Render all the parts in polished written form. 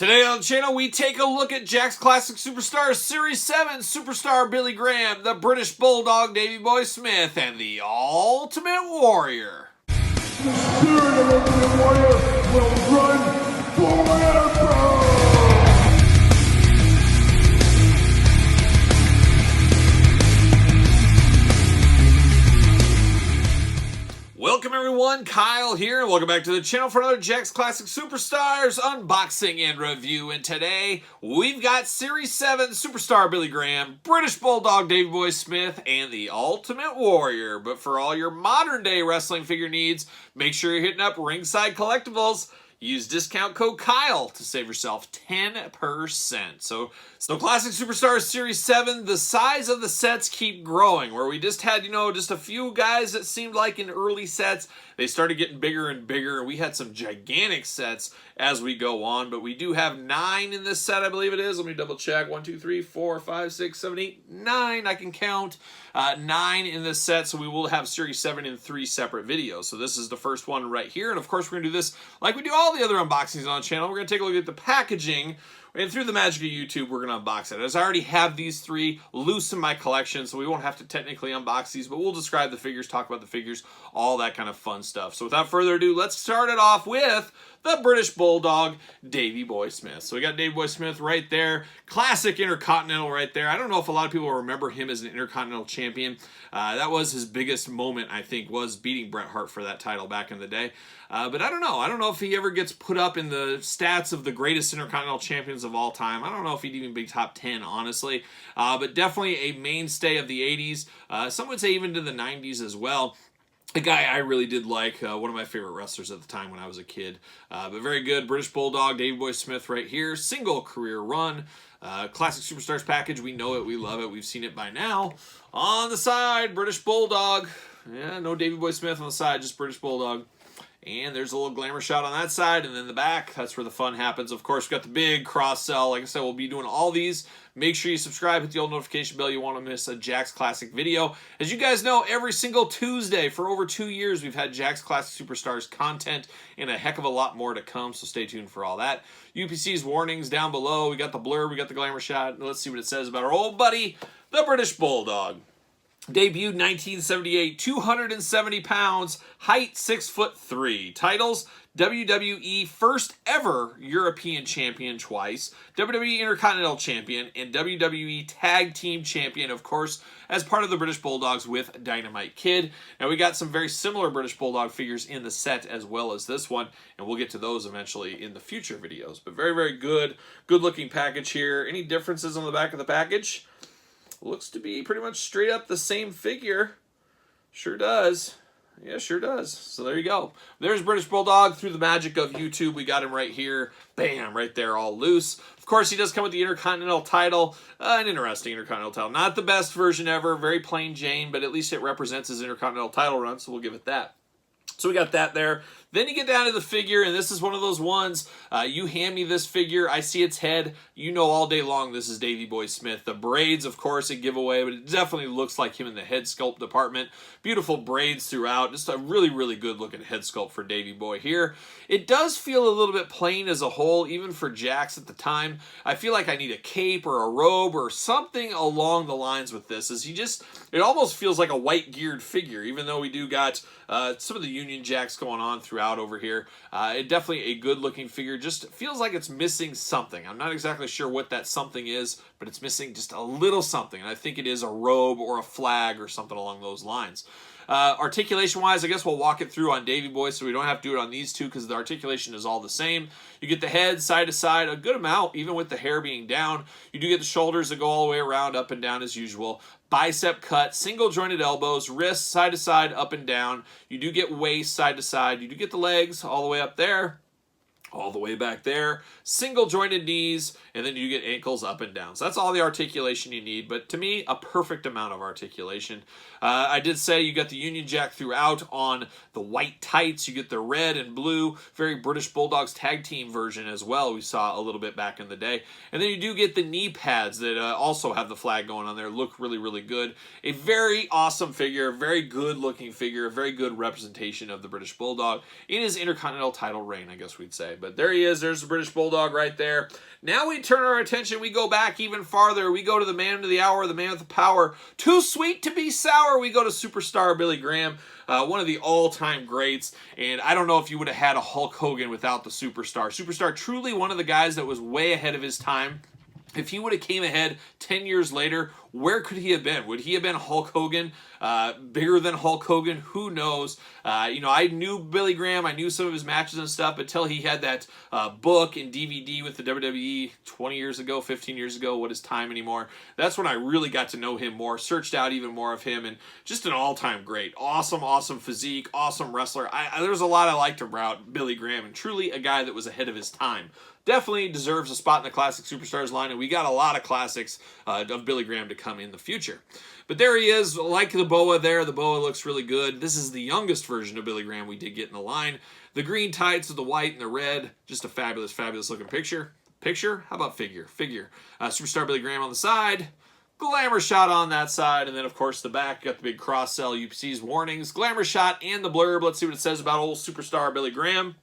Today on the channel, we take a look at Jack's Classic Superstars Series 7 Superstar Billy Graham, the British Bulldog Davey Boy Smith, and the Ultimate Warrior. The spirit of Ultimate Warrior will run forever! Welcome everyone, Kyle here, and welcome back to the channel for another Jack's Classic Superstars unboxing and review. And today, we've got Series 7 Superstar Billy Graham, British Bulldog Davey Boy Smith, and the Ultimate Warrior. But for all your modern day wrestling figure needs, make sure you're hitting up Ringside Collectibles. Use discount code Kyle to save yourself 10%. So Classic Superstars Series 7, the size of the sets keep growing. Where we just had, just a few guys that seemed like in early sets, they started getting bigger and bigger. We had some gigantic sets as we go on, but we do have 9 in this set, I believe it is. Let me double check. 1, 2, 3, 4, 5, 6, 7, 8, 9. I can count 9 in this set, so we will have Series 7 in 3 separate videos. So this is the first one right here, and of course we're going to do this like we do all the other unboxings on the channel. We're going to take a look at the packaging, and through the magic of YouTube, we're going to unbox it. As I already have these 3 loose in my collection, so we won't have to technically unbox these, but we'll describe the figures, talk about the figures, all that kind of fun stuff. So without further ado, let's start it off with the British Bulldog Davey Boy Smith. So we got Davey Boy Smith right there. Classic Intercontinental right there. I don't know if a lot of people remember him as an Intercontinental Champion. That was his biggest moment, I think, was beating Bret Hart for that title back in the day. But I don't know. I don't know if he ever gets put up in the stats of the greatest Intercontinental Champions of all time. I don't know if he'd even be top 10, honestly. But definitely a mainstay of the 80s. Some would say even to the 90s as well. A guy I really did like, one of my favorite wrestlers at the time when I was a kid. But very good. British Bulldog, Davey Boy Smith right here. Single career run. Classic Superstars package. We know it. We love it. We've seen it by now. On the side, British Bulldog. Yeah, no Davey Boy Smith on the side, just British Bulldog. And there's a little glamour shot on that side, and then the back, that's where the fun happens. Of course, we've got the big cross-sell. Like I said, we'll be doing all these. Make sure you subscribe, hit the old notification bell. You won't miss a Jack's Classic video. As you guys know, every single Tuesday for over 2 years, we've had Jack's Classic Superstars content and a heck of a lot more to come, so stay tuned for all that. UPC's warnings down below. We got the blurb, we got the glamour shot. Let's see what it says about our old buddy, the British Bulldog. Debuted 1978, 270 pounds, height 6'3". Titles, WWE First Ever European Champion twice, WWE Intercontinental Champion, and WWE Tag Team Champion, of course, as part of the British Bulldogs with Dynamite Kid. Now, we got some very similar British Bulldog figures in the set as well as this one, and we'll get to those eventually in the future videos. But very, very good-looking package here. Any differences on the back of the package? Looks to be pretty much straight up the same figure. Sure does. Yeah, sure does. So there you go. There's British Bulldog. Through the magic of YouTube, we got him right here. Bam, right there, all loose. Of course, he does come with the Intercontinental title. An interesting Intercontinental title. Not the best version ever. Very plain Jane, but at least it represents his Intercontinental title run, so we'll give it that. So we got that there. Then you get down to the figure, and this is one of those ones, you hand me this figure, I see its head, you know all day long this is Davey Boy Smith. The braids, of course, a giveaway, but it definitely looks like him in the head sculpt department. Beautiful braids throughout. Just a really, really good-looking head sculpt for Davey Boy here. It does feel a little bit plain as a whole, even for Jax at the time. I feel like I need a cape or a robe or something along the lines with this. It almost feels like a white-geared figure, even though we do got some of the Union Jacks going on throughout over here. It definitely a good-looking figure. Just feels like it's missing something. I'm not exactly sure what that something is, but it's missing just a little something. And I think it is a robe or a flag or something along those lines. Articulation-wise, I guess we'll walk it through on Davey Boy, so we don't have to do it on these two because the articulation is all the same. You get the head side to side, a good amount, even with the hair being down. You do get the shoulders that go all the way around, up and down as usual. Bicep cut, single jointed elbows, wrists side to side, up and down. You do get waist side to side. You do get the legs all the way up there, all the way back there, single jointed knees, and then you get ankles up and down. So that's all the articulation you need, but to me, a perfect amount of articulation. I did say you got the Union Jack throughout on the white tights. You get the red and blue, very British Bulldogs tag team version as well. We saw a little bit back in the day. And then you do get the knee pads that also have the flag going on there. Look really, really good. A very awesome figure, a very good looking figure, a very good representation of the British Bulldog in his Intercontinental title reign, I guess we'd say. But there he is. There's the British Bulldog right there. Now we turn our attention, we go back even farther. We go to the man of the hour, the man with the power. Too sweet to be sour. We go to superstar Billy Graham, one of the all-time greats. And I don't know if you would have had a Hulk Hogan without the superstar. Superstar, truly one of the guys that was way ahead of his time. If he would have came ahead 10 years later, where could he have been? Would he have been Hulk Hogan? Bigger than Hulk Hogan? Who knows? I knew Billy Graham. I knew some of his matches and stuff until he had that book and DVD with the WWE 20 years ago, 15 years ago. What is time anymore? That's when I really got to know him more, searched out even more of him, and just an all-time great. Awesome, awesome physique, awesome wrestler. There's a lot I liked about Billy Graham, and truly a guy that was ahead of his time. Definitely deserves a spot in the Classic Superstars line, and we got a lot of classics of Billy Graham to come in the future. But there he is, like the boa there. The boa looks really good. This is the youngest version of Billy Graham we did get in the line. The green tights with the white and the red. Just a fabulous, fabulous looking picture. Picture? How about figure? Figure. Superstar Billy Graham on the side. Glamour shot on that side. And then, of course, the back. Got the big cross-sell UPC's warnings. Glamour shot and the blurb. Let's see what it says about old Superstar Billy Graham.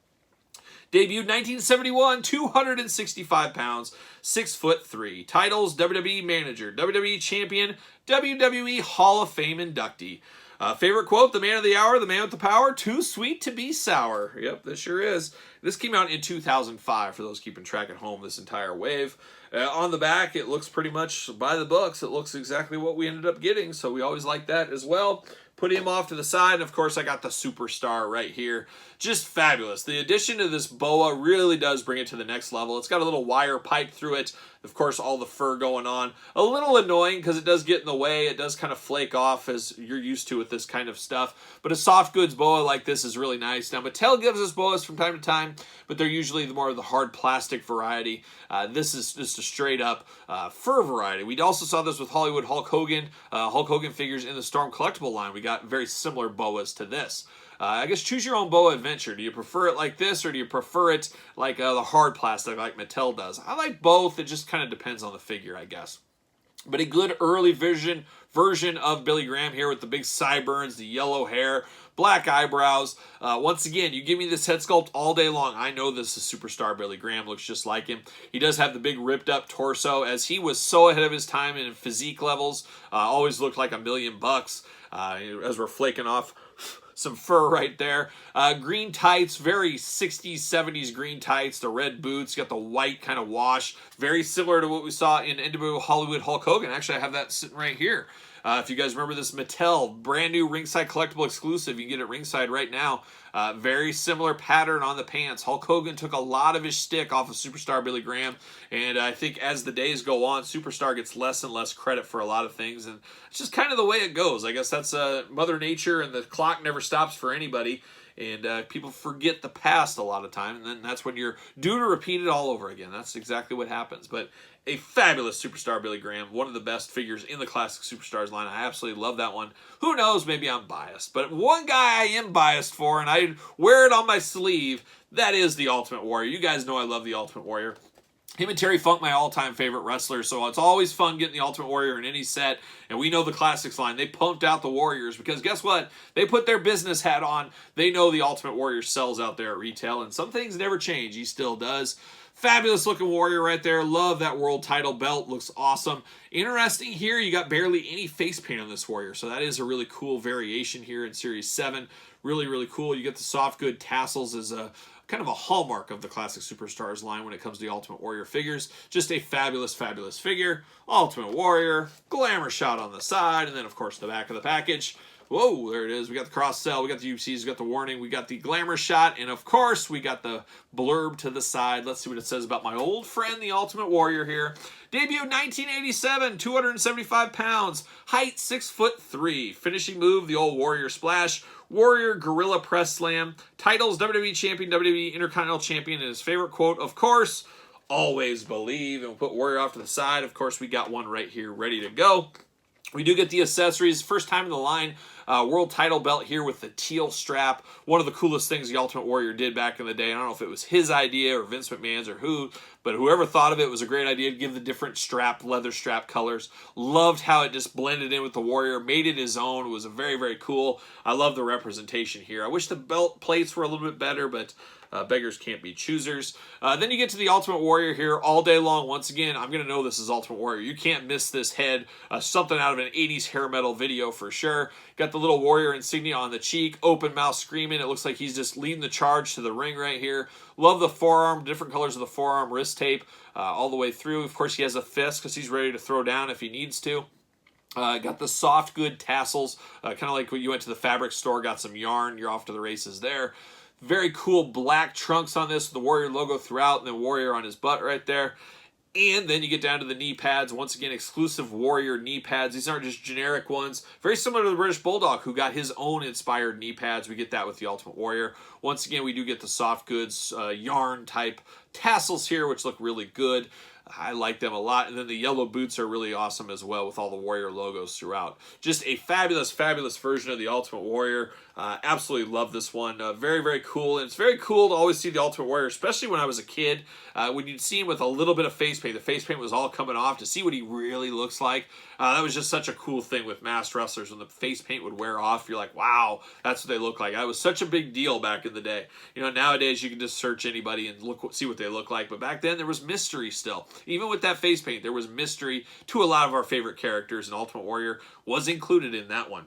Debuted 1971, 265 pounds, 6'3". Titles, WWE Manager, WWE Champion, WWE Hall of Fame inductee. Favorite quote, the man of the hour, the man with the power, too sweet to be sour. Yep, this sure is. This came out in 2005, for those keeping track at home, this entire wave. On the back, it looks pretty much by the books. It looks exactly what we ended up getting, so we always like that as well. Put him off to the side, and of course I got the superstar right here. Just fabulous. The addition to this boa really does bring it to the next level. It's got a little wire pipe through it. Of course, all the fur going on. A little annoying because it does get in the way. It does kind of flake off as you're used to with this kind of stuff. But a soft goods boa like this is really nice. Now, Mattel gives us boas from time to time, but they're usually more of the hard plastic variety. This is just a straight up fur variety. We also saw this with Hollywood Hulk Hogan figures in the Storm collectible line. We got very similar boas to this. I guess choose your own boa adventure. Do you prefer it like this, or do you prefer it like the hard plastic like Mattel does? I like both. It just kind of depends on the figure, I guess. But a good early version of Billy Graham here with the big sideburns, the yellow hair, black eyebrows. Once again, you give me this head sculpt all day long. I know this is superstar Billy Graham. Looks just like him. He does have the big ripped up torso, as he was so ahead of his time in physique levels. Always looked like $1 million as we're flaking off some fur right there. Green tights, very 60s, 70s green tights. The red boots, got the white kind of wash. Very similar to what we saw in NWO Hollywood Hulk Hogan. Actually, I have that sitting right here. If you guys remember this Mattel, brand new ringside collectible exclusive. You can get it ringside right now. Very similar pattern on the pants. Hulk Hogan took a lot of his shtick off of Superstar Billy Graham, and I think as the days go on, Superstar gets less and less credit for a lot of things, and it's just kind of the way it goes. I guess that's Mother Nature, and the clock never stops for anybody. And people forget the past a lot of time, and then that's when you're due to repeat it all over again. That's exactly what happens. But a fabulous Superstar Billy Graham, one of the best figures in the Classic Superstars line. I absolutely love that one. Who knows, maybe I'm biased. But one guy I am biased for, and I wear it on my sleeve, that is the Ultimate Warrior. You guys know I love the Ultimate Warrior. Him and Terry Funk, my all-time favorite wrestlers, so it's always fun getting the Ultimate Warrior in any set, and we know the Classics line. They pumped out the Warriors because guess what? They put their business hat on. They know the Ultimate Warrior sells out there at retail, and some things never change. He still does. Fabulous looking Warrior right there. Love that world title belt. Looks awesome. Interesting here, you got barely any face paint on this Warrior, so that is a really cool variation here in Series 7. Really, really cool. You get the soft good tassels as a kind of a hallmark of the Classic Superstars line when it comes to the Ultimate Warrior figures. Just a fabulous, fabulous figure. Ultimate Warrior, glamour shot on the side, and then, of course, the back of the package. Whoa, there it is. We got the cross-sell, we got the UCs, we got the warning, we got the glamour shot, and, of course, we got the blurb to the side. Let's see what it says about my old friend, the Ultimate Warrior here. Debuted 1987, 275 pounds, height 6'3". Finishing move, the old Warrior Splash. Warrior Gorilla Press Slam. Titles, WWE Champion, WWE Intercontinental Champion, and his favorite quote, of course, always believe. And we'll put Warrior off to the side. Of course, we got one right here ready to go. We do get the accessories. First time in the line, world title belt here with the teal strap. One of the coolest things the Ultimate Warrior did back in the day. I don't know if it was his idea or Vince McMahon's or who, but whoever thought of it was a great idea to give the different strap, leather strap colors. Loved how it just blended in with the Warrior, made it his own. It was a very, very cool. I love the representation here. I wish the belt plates were a little bit better, but beggars can't be choosers. Then you get to the Ultimate Warrior here all day long. Once again, I'm going to know this is Ultimate Warrior. You can't miss this head. Something out of an 80s hair metal video for sure. Got the little warrior insignia on the cheek, open mouth screaming. It looks like he's just leading the charge to the ring right here. Love the forearm, different colors of the forearm, wrist tape all the way through. Of course, he has a fist because he's ready to throw down if he needs to. Got the soft, good tassels, kind of like when you went to the fabric store, got some yarn, you're off to the races there. Very cool black trunks on this, the Warrior logo throughout, and the Warrior on his butt right there. And then you get down to the knee pads. Once again, exclusive Warrior knee pads. These aren't just generic ones. Very similar to the British Bulldog, who got his own inspired knee pads. We get that with the Ultimate Warrior. Once again, we do get the soft goods yarn type tassels here, which look really good. I like them a lot. And then the yellow boots are really awesome as well with all the Warrior logos throughout. Just a fabulous, fabulous version of the Ultimate Warrior. Absolutely love this one. Very, very cool. And it's very cool to always see the Ultimate Warrior, especially when I was a kid. When you'd see him with a little bit of face paint, the face paint was all coming off, to see what he really looks like. That was just such a cool thing with masked wrestlers. When the face paint would wear off, you're like, wow, that's what they look like. That was such a big deal back in the day. You know, nowadays you can just search anybody and see what they look like. But back then there was mystery still. Even with that face paint, there was mystery to a lot of our favorite characters, and Ultimate Warrior was included in that one.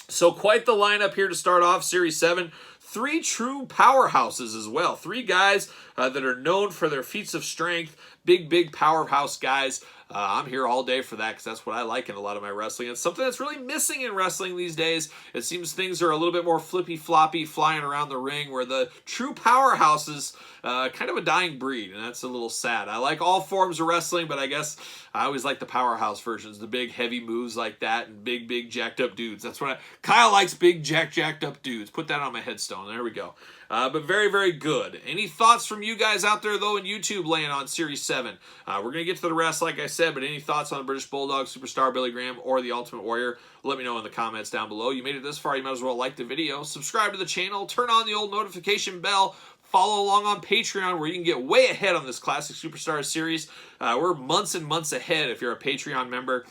So quite the lineup here to start off Series 7. 3 true powerhouses as well. 3 guys that are known for their feats of strength. Big powerhouse guys. I'm here all day for that because that's what I like in a lot of my wrestling. It's something that's really missing in wrestling these days. It seems things are a little bit more flippy-floppy flying around the ring, where the true powerhouses kind of a dying breed, and that's a little sad. I like all forms of wrestling, but I guess I always like the powerhouse versions, the big heavy moves like that, and big jacked up dudes. That's what Kyle likes, big jacked up dudes. Put that on my headstone. There we go. But very good. Any thoughts from you guys out there, though, in YouTube land on Series 7? We're going to get to the rest, like I said, but any thoughts on the British Bulldog, Superstar Billy Graham, or the Ultimate Warrior, let me know in the comments down below. You made it this far, you might as well like the video, subscribe to the channel, turn on the old notification bell, follow along on Patreon, where you can get way ahead on this Classic Superstar series. We're months and months ahead if you're a Patreon member.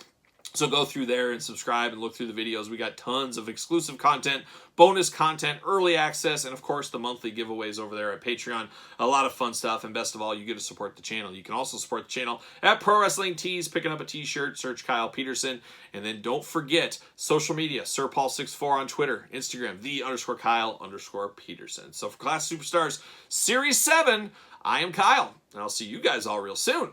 So go through there and subscribe and look through the videos. We got tons of exclusive content, bonus content, early access, and of course the monthly giveaways over there at Patreon. A lot of fun stuff, and best of all, you get to support the channel. You can also support the channel at Pro Wrestling Tees, picking up a t-shirt, search Kyle Peterson, and then don't forget social media, SirPaul64 on Twitter, Instagram, _Kyle_Peterson. So for Class Superstars Series 7, I am Kyle, and I'll see you guys all real soon.